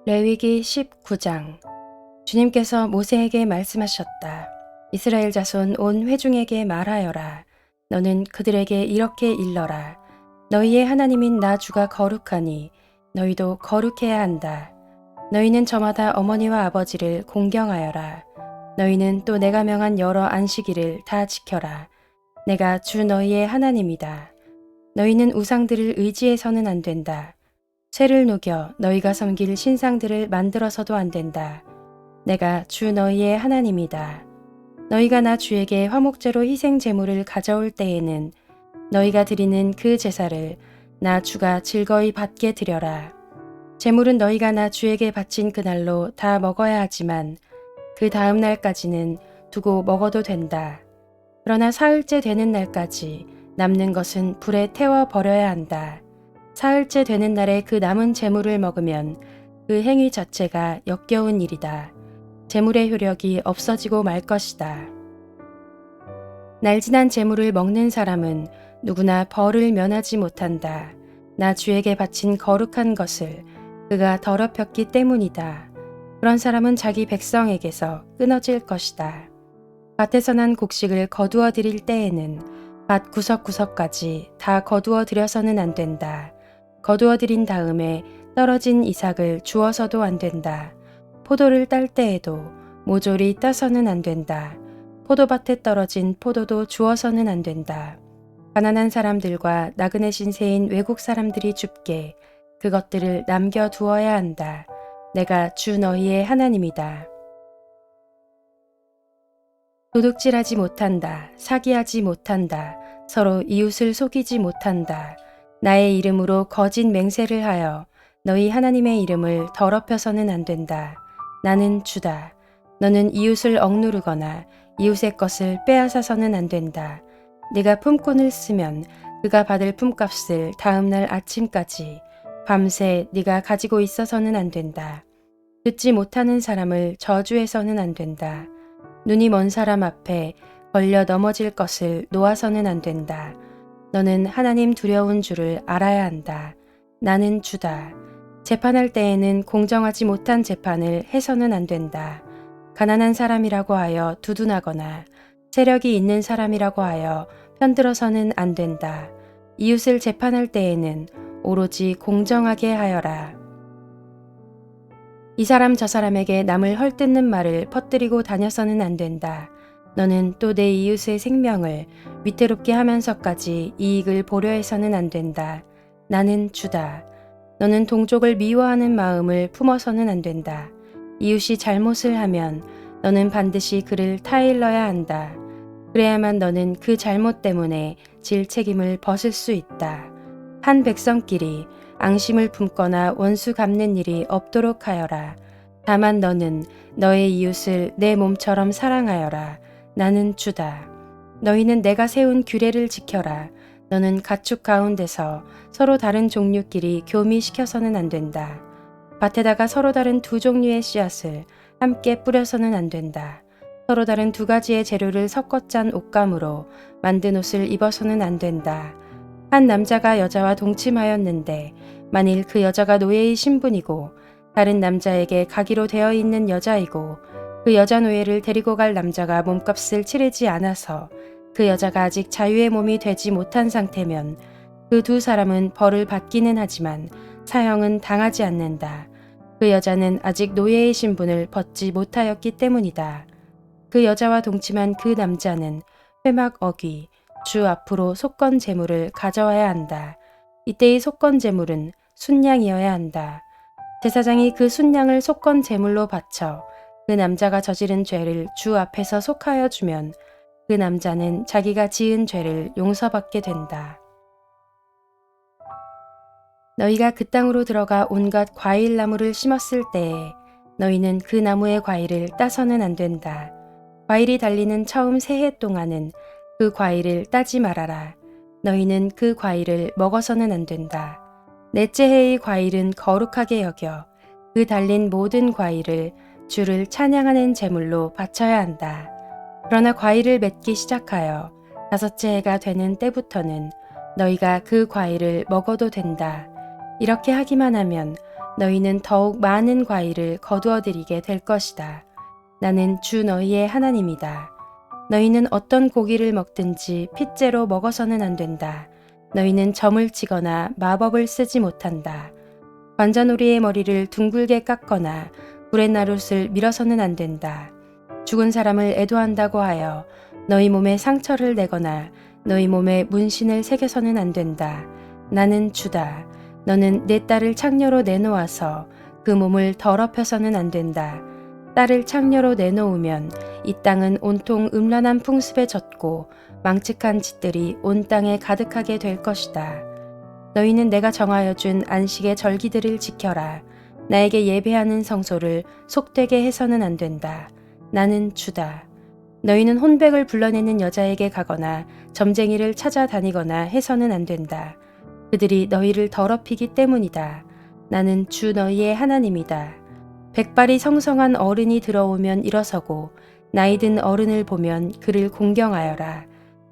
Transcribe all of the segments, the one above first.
레위기 19장. 주님께서 모세에게 말씀하셨다. 이스라엘 자손 온 회중에게 말하여라. 너는 그들에게 이렇게 일러라. 너희의 하나님인 나 주가 거룩하니 너희도 거룩해야 한다. 너희는 저마다 어머니와 아버지를 공경하여라. 너희는 또 내가 명한 여러 안식일을 다 지켜라. 내가 주 너희의 하나님이다. 너희는 우상들을 의지해서는 안 된다. 쇠를 녹여 너희가 섬길 신상들을 만들어서도 안 된다. 내가 주 너희의 하나님이다. 너희가 나 주에게 화목제로 희생 제물을 가져올 때에는 너희가 드리는 그 제사를 나 주가 즐거이 받게 드려라. 제물은 너희가 나 주에게 바친 그날로 다 먹어야 하지만 그 다음 날까지는 두고 먹어도 된다. 그러나 사흘째 되는 날까지 남는 것은 불에 태워 버려야 한다. 사흘째 되는 날에 그 남은 제물을 먹으면 그 행위 자체가 역겨운 일이다. 제물의 효력이 없어지고 말 것이다. 날지난 제물을 먹는 사람은 누구나 벌을 면하지 못한다. 나 주에게 바친 거룩한 것을 그가 더럽혔기 때문이다. 그런 사람은 자기 백성에게서 끊어질 것이다. 밭에서 난 곡식을 거두어 드릴 때에는 밭 구석구석까지 다 거두어 들여서는 안 된다. 거두어 들인 다음에 떨어진 이삭을 주어서도 안 된다. 포도를 딸 때에도 모조리 따서는 안 된다. 포도밭에 떨어진 포도도 주어서는 안 된다. 가난한 사람들과 나그네 신세인 외국 사람들이 줍게 그것들을 남겨두어야 한다. 내가 주 너희의 하나님이다. 도둑질하지 못한다. 사기하지 못한다. 서로 이웃을 속이지 못한다. 나의 이름으로 거짓 맹세를 하여 너희 하나님의 이름을 더럽혀서는 안 된다. 나는 주다. 너는 이웃을 억누르거나 이웃의 것을 빼앗아서는 안 된다. 네가 품꾼을 쓰면 그가 받을 품값을 다음 날 아침까지 밤새 네가 가지고 있어서는 안 된다. 듣지 못하는 사람을 저주해서는 안 된다. 눈이 먼 사람 앞에 걸려 넘어질 것을 놓아서는 안 된다. 너는 하나님 두려운 줄을 알아야 한다. 나는 주다. 재판할 때에는 공정하지 못한 재판을 해서는 안 된다. 가난한 사람이라고 하여 두둔하거나 세력이 있는 사람이라고 하여 편들어서는 안 된다. 이웃을 재판할 때에는 오로지 공정하게 하여라. 이 사람 저 사람에게 남을 헐뜯는 말을 퍼뜨리고 다녀서는 안 된다. 너는 또 내 이웃의 생명을 위태롭게 하면서까지 이익을 보려 해서는 안 된다. 나는 주다. 너는 동족을 미워하는 마음을 품어서는 안 된다. 이웃이 잘못을 하면 너는 반드시 그를 타일러야 한다. 그래야만 너는 그 잘못 때문에 질 책임을 벗을 수 있다. 한 백성끼리 앙심을 품거나 원수 갚는 일이 없도록 하여라. 다만 너는 너의 이웃을 내 몸처럼 사랑하여라. 나는 주다. 너희는 내가 세운 규례를 지켜라. 너는 가축 가운데서 서로 다른 종류끼리 교미시켜서는 안 된다. 밭에다가 서로 다른 두 종류의 씨앗을 함께 뿌려서는 안 된다. 서로 다른 두 가지의 재료를 섞어 짠 옷감으로 만든 옷을 입어서는 안 된다. 한 남자가 여자와 동침하였는데 만일 그 여자가 노예의 신분이고 다른 남자에게 가기로 되어 있는 여자이고 그 여자 노예를 데리고 갈 남자가 몸값을 치르지 않아서 그 여자가 아직 자유의 몸이 되지 못한 상태면 그 두 사람은 벌을 받기는 하지만 사형은 당하지 않는다. 그 여자는 아직 노예의 신분을 벗지 못하였기 때문이다. 그 여자와 동침한 그 남자는 회막 어귀, 주 앞으로 속건 제물을 가져와야 한다. 이때의 속건 제물은 순양이어야 한다. 제사장이 그 순양을 속건 제물로 바쳐 그 남자가 저지른 죄를 주 앞에서 속하여 주면 그 남자는 자기가 지은 죄를 용서받게 된다. 너희가 그 땅으로 들어가 온갖 과일 나무를 심었을 때에 너희는 그 나무의 과일을 따서는 안 된다. 과일이 달리는 처음 새해 동안은 그 과일을 따지 말아라. 너희는 그 과일을 먹어서는 안 된다. 넷째 해의 과일은 거룩하게 여겨 그 달린 모든 과일을 주를 찬양하는 제물로 바쳐야 한다. 그러나 과일을 맺기 시작하여 다섯째 해가 되는 때부터는 너희가 그 과일을 먹어도 된다. 이렇게 하기만 하면 너희는 더욱 많은 과일을 거두어들이게 될 것이다. 나는 주 너희의 하나님이다. 너희는 어떤 고기를 먹든지 핏째로 먹어서는 안 된다. 너희는 점을 치거나 마법을 쓰지 못한다. 관자놀이의 머리를 둥글게 깎거나 구렛나룻을 밀어서는 안 된다. 죽은 사람을 애도한다고 하여 너희 몸에 상처를 내거나 너희 몸에 문신을 새겨서는 안 된다. 나는 주다. 너는 내 딸을 창녀로 내놓아서 그 몸을 더럽혀서는 안 된다. 딸을 창녀로 내놓으면 이 땅은 온통 음란한 풍습에 젖고 망측한 짓들이 온 땅에 가득하게 될 것이다. 너희는 내가 정하여 준 안식의 절기들을 지켜라. 나에게 예배하는 성소를 속되게 해서는 안 된다. 나는 주다. 너희는 혼백을 불러내는 여자에게 가거나 점쟁이를 찾아다니거나 해서는 안 된다. 그들이 너희를 더럽히기 때문이다. 나는 주 너희의 하나님이다. 백발이 성성한 어른이 들어오면 일어서고 나이든 어른을 보면 그를 공경하여라.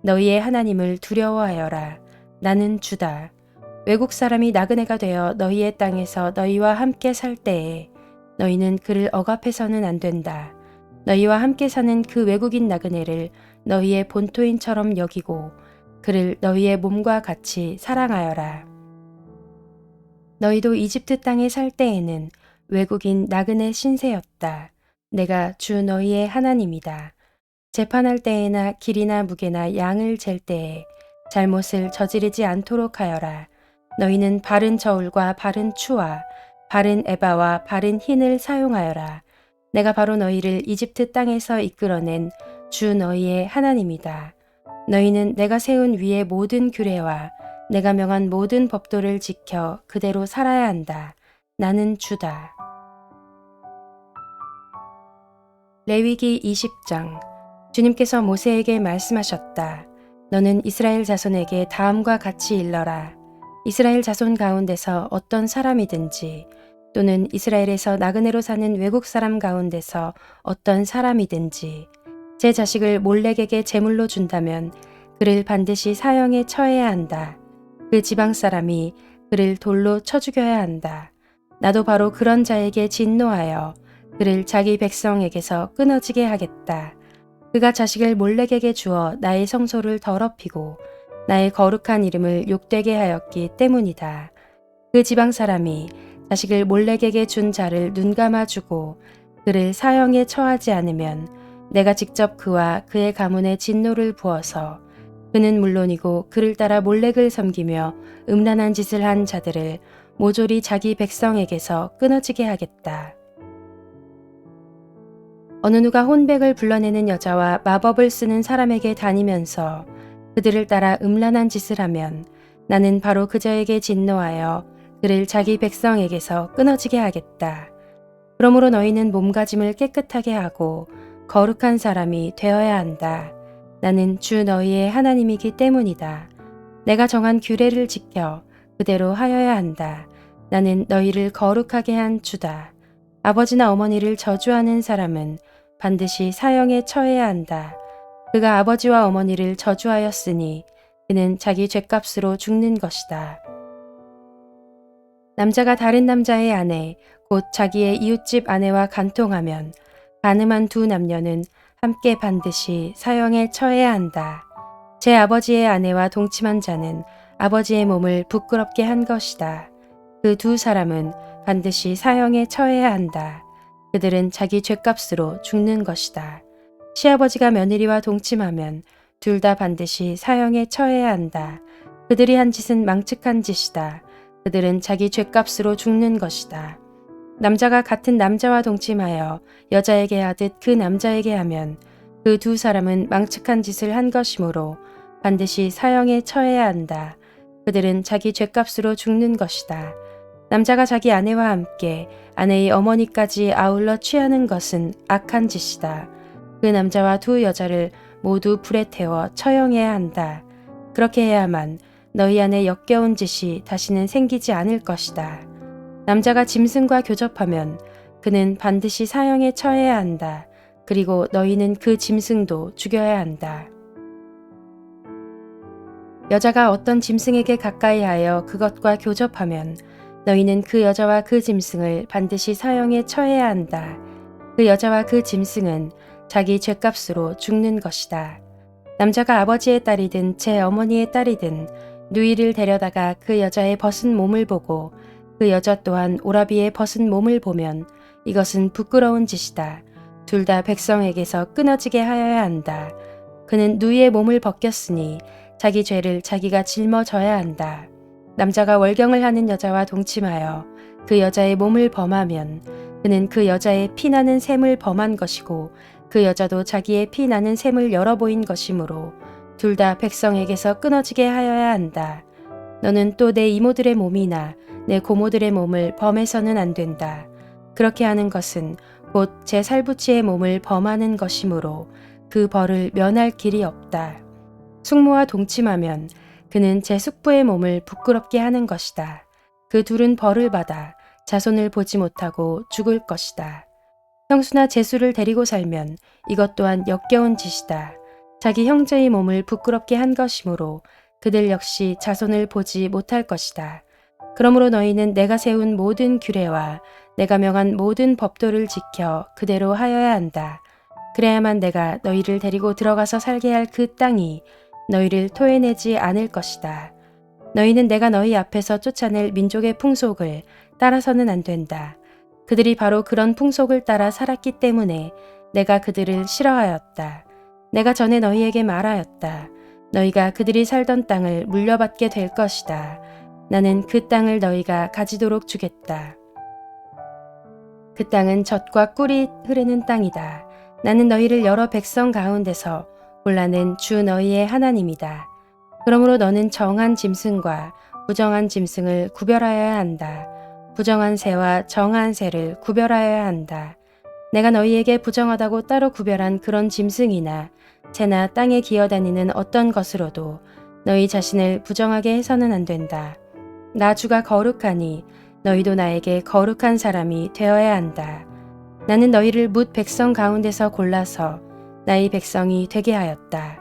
너희의 하나님을 두려워하여라. 나는 주다. 외국 사람이 나그네가 되어 너희의 땅에서 너희와 함께 살 때에 너희는 그를 억압해서는 안 된다. 너희와 함께 사는 그 외국인 나그네를 너희의 본토인처럼 여기고 그를 너희의 몸과 같이 사랑하여라. 너희도 이집트 땅에 살 때에는 외국인 나그네 신세였다. 내가 주 너희의 하나님이다. 재판할 때에나 길이나 무게나 양을 잴 때에 잘못을 저지르지 않도록 하여라. 너희는 바른 저울과 바른 추와 바른 에바와 바른 흰을 사용하여라. 내가 바로 너희를 이집트 땅에서 이끌어낸 주 너희의 하나님이다. 너희는 내가 세운 위의 모든 규례와 내가 명한 모든 법도를 지켜 그대로 살아야 한다. 나는 주다. 레위기 20장. 주님께서 모세에게 말씀하셨다. 너는 이스라엘 자손에게 다음과 같이 일러라. 이스라엘 자손 가운데서 어떤 사람이든지 또는 이스라엘에서 나그네로 사는 외국 사람 가운데서 어떤 사람이든지 제 자식을 몰렉에게 제물로 준다면 그를 반드시 사형에 처해야 한다. 그 지방 사람이 그를 돌로 쳐 죽여야 한다. 나도 바로 그런 자에게 진노하여 그를 자기 백성에게서 끊어지게 하겠다. 그가 자식을 몰렉에게 주어 나의 성소를 더럽히고 나의 거룩한 이름을 욕되게 하였기 때문이다. 그 지방 사람이 자식을 몰렉에게 준 자를 눈감아 주고 그를 사형에 처하지 않으면 내가 직접 그와 그의 가문에 진노를 부어서 그는 물론이고 그를 따라 몰렉을 섬기며 음란한 짓을 한 자들을 모조리 자기 백성에게서 끊어지게 하겠다. 어느 누가 혼백을 불러내는 여자와 마법을 쓰는 사람에게 다니면서 그들을 따라 음란한 짓을 하면 나는 바로 그저에게 진노하여 그를 자기 백성에게서 끊어지게 하겠다. 그러므로 너희는 몸가짐을 깨끗하게 하고 거룩한 사람이 되어야 한다. 나는 주 너희의 하나님이기 때문이다. 내가 정한 규례를 지켜 그대로 하여야 한다. 나는 너희를 거룩하게 한 주다. 아버지나 어머니를 저주하는 사람은 반드시 사형에 처해야 한다. 그가 아버지와 어머니를 저주하였으니 그는 자기 죗값으로 죽는 것이다. 남자가 다른 남자의 아내, 곧 자기의 이웃집 아내와 간통하면 간음한 두 남녀는 함께 반드시 사형에 처해야 한다. 제 아버지의 아내와 동침한 자는 아버지의 몸을 부끄럽게 한 것이다. 그 두 사람은 반드시 사형에 처해야 한다. 그들은 자기 죗값으로 죽는 것이다. 시아버지가 며느리와 동침하면 둘 다 반드시 사형에 처해야 한다. 그들이 한 짓은 망측한 짓이다. 그들은 자기 죗값으로 죽는 것이다. 남자가 같은 남자와 동침하여 여자에게 하듯 그 남자에게 하면 그 두 사람은 망측한 짓을 한 것이므로 반드시 사형에 처해야 한다. 그들은 자기 죗값으로 죽는 것이다. 남자가 자기 아내와 함께 아내의 어머니까지 아울러 취하는 것은 악한 짓이다. 그 남자와 두 여자를 모두 불에 태워 처형해야 한다. 그렇게 해야만 너희 안에 역겨운 짓이 다시는 생기지 않을 것이다. 남자가 짐승과 교접하면 그는 반드시 사형에 처해야 한다. 그리고 너희는 그 짐승도 죽여야 한다. 여자가 어떤 짐승에게 가까이 하여 그것과 교접하면 너희는 그 여자와 그 짐승을 반드시 사형에 처해야 한다. 그 여자와 그 짐승은 자기 죗값으로 죽는 것이다. 남자가 아버지의 딸이든 제 어머니의 딸이든 누이를 데려다가 그 여자의 벗은 몸을 보고 그 여자 또한 오라비의 벗은 몸을 보면 이것은 부끄러운 짓이다. 둘 다 백성에게서 끊어지게 하여야 한다. 그는 누이의 몸을 벗겼으니 자기 죄를 자기가 짊어져야 한다. 남자가 월경을 하는 여자와 동침하여 그 여자의 몸을 범하면 그는 그 여자의 피나는 샘을 범한 것이고 그 여자도 자기의 피나는 샘을 열어 보인 것이므로 둘 다 백성에게서 끊어지게 하여야 한다. 너는 또 내 이모들의 몸이나 내 고모들의 몸을 범해서는 안 된다. 그렇게 하는 것은 곧 제 살부치의 몸을 범하는 것이므로 그 벌을 면할 길이 없다. 숙모와 동침하면 그는 제 숙부의 몸을 부끄럽게 하는 것이다. 그 둘은 벌을 받아 자손을 보지 못하고 죽을 것이다. 형수나 제수를 데리고 살면 이것 또한 역겨운 짓이다. 자기 형제의 몸을 부끄럽게 한 것이므로 그들 역시 자손을 보지 못할 것이다. 그러므로 너희는 내가 세운 모든 규례와 내가 명한 모든 법도를 지켜 그대로 하여야 한다. 그래야만 내가 너희를 데리고 들어가서 살게 할 그 땅이 너희를 토해내지 않을 것이다. 너희는 내가 너희 앞에서 쫓아낼 민족의 풍속을 따라서는 안 된다. 그들이 바로 그런 풍속을 따라 살았기 때문에 내가 그들을 싫어하였다. 내가 전에 너희에게 말하였다. 너희가 그들이 살던 땅을 물려받게 될 것이다. 나는 그 땅을 너희가 가지도록 주겠다. 그 땅은 젖과 꿀이 흐르는 땅이다. 나는 너희를 여러 백성 가운데서 골라낸 주 너희의 하나님이다. 그러므로 너는 정한 짐승과 부정한 짐승을 구별하여야 한다. 부정한 새와 정한 새를 구별하여야 한다. 내가 너희에게 부정하다고 따로 구별한 그런 짐승이나 새나 땅에 기어다니는 어떤 것으로도 너희 자신을 부정하게 해서는 안 된다. 나 주가 거룩하니 너희도 나에게 거룩한 사람이 되어야 한다. 나는 너희를 뭇 백성 가운데서 골라서 나의 백성이 되게 하였다.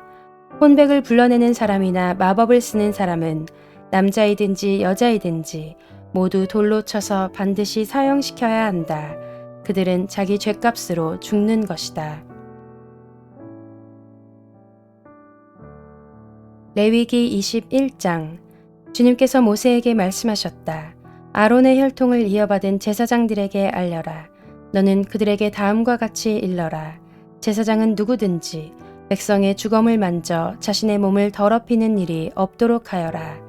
혼백을 불러내는 사람이나 마법을 쓰는 사람은 남자이든지 여자이든지 모두 돌로 쳐서 반드시 사형시켜야 한다. 그들은 자기 죗값으로 죽는 것이다. 레위기 21장. 주님께서 모세에게 말씀하셨다. 아론의 혈통을 이어받은 제사장들에게 알려라. 너는 그들에게 다음과 같이 일러라. 제사장은 누구든지 백성의 주검을 만져 자신의 몸을 더럽히는 일이 없도록 하여라.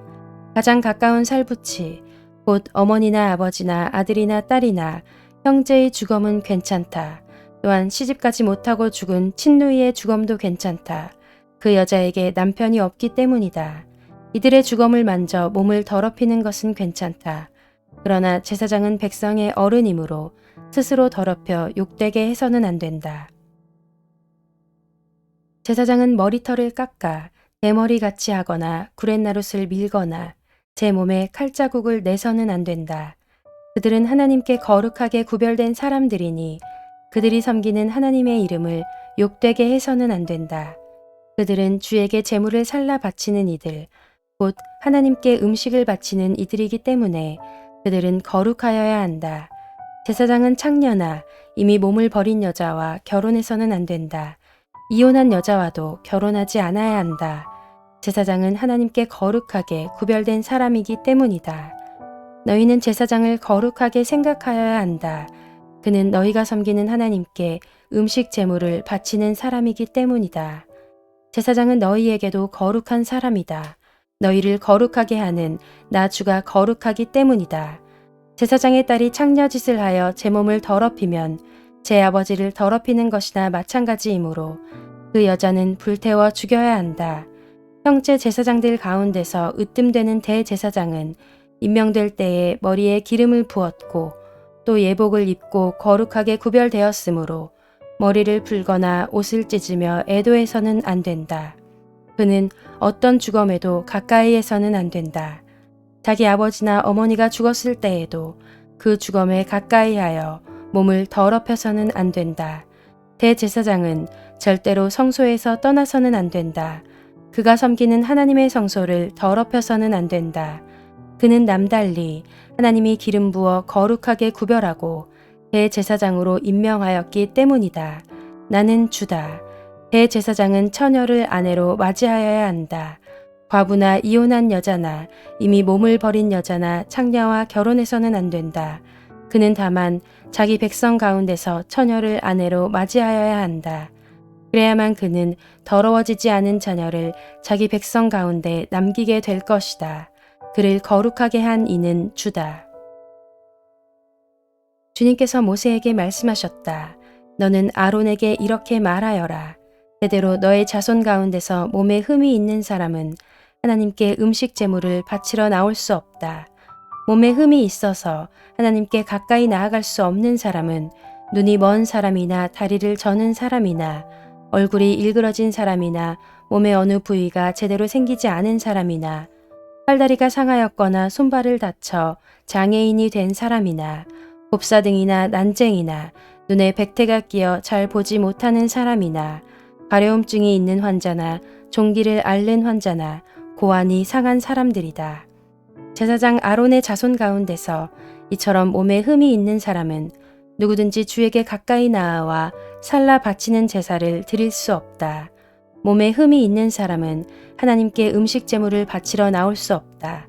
가장 가까운 살부치, 곧 어머니나 아버지나 아들이나 딸이나 형제의 주검은 괜찮다. 또한 시집가지 못하고 죽은 친누이의 주검도 괜찮다. 그 여자에게 남편이 없기 때문이다. 이들의 주검을 만져 몸을 더럽히는 것은 괜찮다. 그러나 제사장은 백성의 어른이므로 스스로 더럽혀 욕되게 해서는 안 된다. 제사장은 머리털을 깎아 대머리같이 하거나 구렛나룻을 밀거나 제 몸에 칼자국을 내서는 안 된다. 그들은 하나님께 거룩하게 구별된 사람들이니 그들이 섬기는 하나님의 이름을 욕되게 해서는 안 된다. 그들은 주에게 제물을 살라 바치는 이들, 곧 하나님께 음식을 바치는 이들이기 때문에 그들은 거룩하여야 한다. 제사장은 창녀나 이미 몸을 버린 여자와 결혼해서는 안 된다. 이혼한 여자와도 결혼하지 않아야 한다. 제사장은 하나님께 거룩하게 구별된 사람이기 때문이다. 너희는 제사장을 거룩하게 생각하여야 한다. 그는 너희가 섬기는 하나님께 음식 제물을 바치는 사람이기 때문이다. 제사장은 너희에게도 거룩한 사람이다. 너희를 거룩하게 하는 나 주가 거룩하기 때문이다. 제사장의 딸이 창녀짓을 하여 제 몸을 더럽히면 제 아버지를 더럽히는 것이나 마찬가지이므로 그 여자는 불태워 죽여야 한다. 형제 제사장들 가운데서 으뜸되는 대제사장은 임명될 때에 머리에 기름을 부었고 또 예복을 입고 거룩하게 구별되었으므로 머리를 풀거나 옷을 찢으며 애도해서는 안 된다. 그는 어떤 주검에도 가까이에서는 안 된다. 자기 아버지나 어머니가 죽었을 때에도 그 주검에 가까이하여 몸을 더럽혀서는 안 된다. 대제사장은 절대로 성소에서 떠나서는 안 된다. 그가 섬기는 하나님의 성소를 더럽혀서는 안 된다. 그는 남달리 하나님이 기름 부어 거룩하게 구별하고 대제사장으로 임명하였기 때문이다. 나는 주다. 대제사장은 처녀를 아내로 맞이하여야 한다. 과부나 이혼한 여자나 이미 몸을 버린 여자나 창녀와 결혼해서는 안 된다. 그는 다만 자기 백성 가운데서 처녀를 아내로 맞이하여야 한다. 그래야만 그는 더러워지지 않은 자녀를 자기 백성 가운데 남기게 될 것이다. 그를 거룩하게 한 이는 주다. 주님께서 모세에게 말씀하셨다. 너는 아론에게 이렇게 말하여라. 대대로 너의 자손 가운데서 몸에 흠이 있는 사람은 하나님께 음식 제물을 바치러 나올 수 없다. 몸에 흠이 있어서 하나님께 가까이 나아갈 수 없는 사람은 눈이 먼 사람이나 다리를 저는 사람이나 얼굴이 일그러진 사람이나 몸의 어느 부위가 제대로 생기지 않은 사람이나 팔다리가 상하였거나 손발을 다쳐 장애인이 된 사람이나 곱사등이나 난쟁이나 눈에 백태가 끼어 잘 보지 못하는 사람이나 가려움증이 있는 환자나 종기를 앓는 환자나 고환이 상한 사람들이다. 제사장 아론의 자손 가운데서 이처럼 몸에 흠이 있는 사람은 누구든지 주에게 가까이 나아와 살라 바치는 제사를 드릴 수 없다. 몸에 흠이 있는 사람은 하나님께 음식 제물을 바치러 나올 수 없다.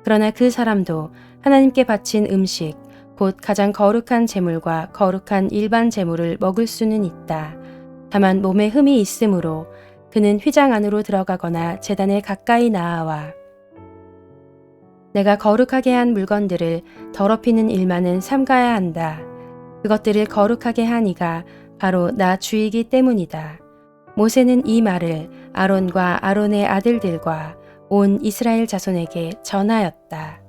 그러나 그 사람도 하나님께 바친 음식, 곧 가장 거룩한 제물과 거룩한 일반 제물을 먹을 수는 있다. 다만 몸에 흠이 있으므로 그는 휘장 안으로 들어가거나 제단에 가까이 나아와 내가 거룩하게 한 물건들을 더럽히는 일만은 삼가야 한다. 그것들을 거룩하게 한 이가 바로 나 주이기 때문이다. 모세는 이 말을 아론과 아론의 아들들과 온 이스라엘 자손에게 전하였다.